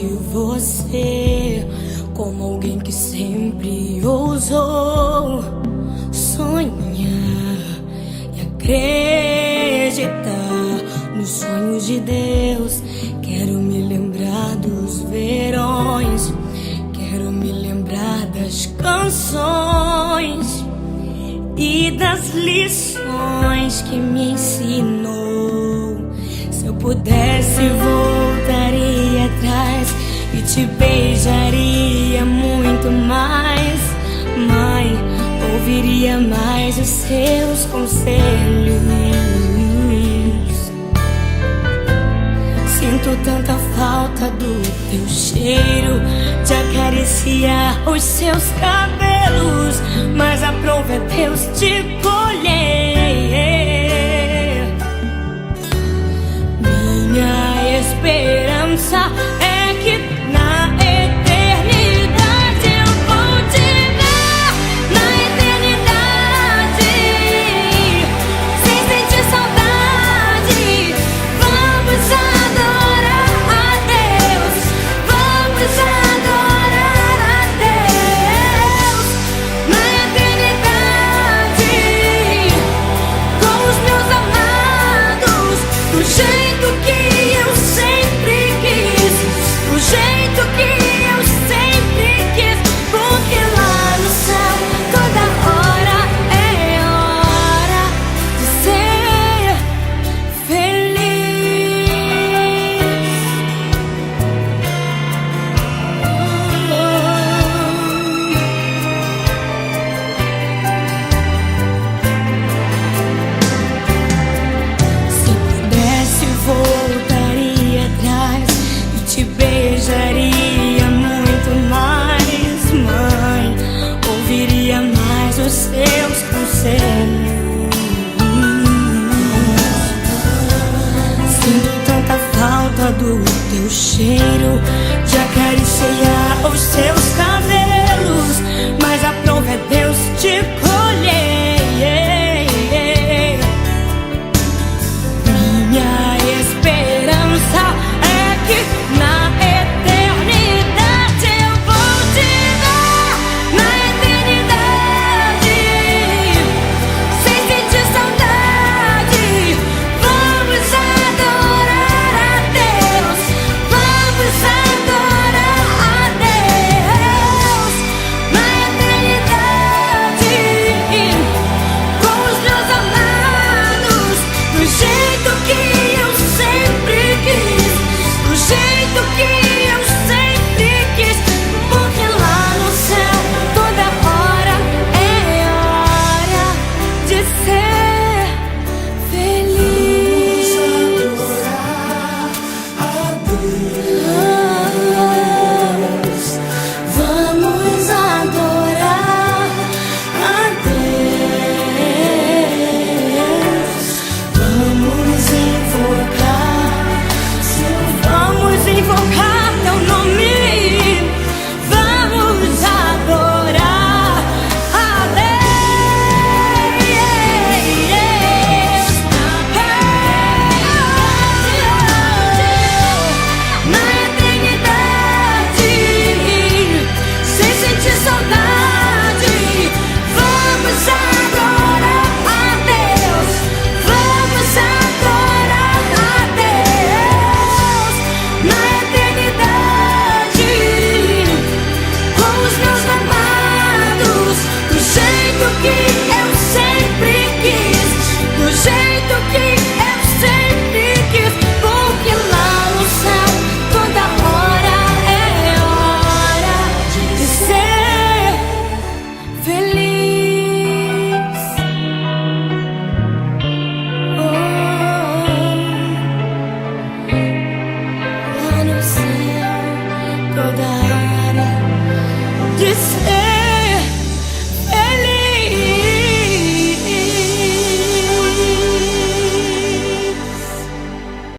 de você como alguém que sempre ousou sonhar e acreditar nos sonhos de Deus. Quero me lembrar dos verões, quero me lembrar das canções e das lições que me ensinou. Se eu pudesse, voltaria atrás e te beijaria muito mais. Mãe, ouviria mais os seus conselhos. Sinto tanta falta do teu cheiro, de acariciar os seus cabelos, mas aprove a Deus te colher. Minha esperança é que na eternidade eu vou te ver. Na eternidade, sem sentir saudade, vamos adorar a Deus. Vamos adorar a Deus. Na eternidade, com os meus amados, do jeito que eu sempre quis, do jeito que eu sempre quis, porque lá no céu toda hora é hora de ser feliz. Se pudesse, voltaria atrás e te beijaria muito mais. Mãe, ouviria mais os seus conselhos. Sinto tanta falta do teu cheiro, de acariciar os seus cabelos, mas aprove a Deus te colher. Minha esperança é que na eternidade eu vou te ver. Na eternidade, sem sentir saudade, vamos adorar a Deus. Vamos adorar a Deus. Na eternidade, com os meus amados, do jeito que eu sempre quis, do jeito que eu sempre quis, porque lá no céu toda hora é hora de ser feliz. Vamos adorar a Deus. Vamos invocar teu nome. Vamos adorar a Deus. Na eternidade, sem sentir saudade, vamos adorar a Deus. Vamos adorar a Deus. Na eternidade, com os meus amados, do jeito que eu sempre quis, do jeito que eu sempre quis, porque lá no céu toda hora é hora de ser feliz. Lá no céu toda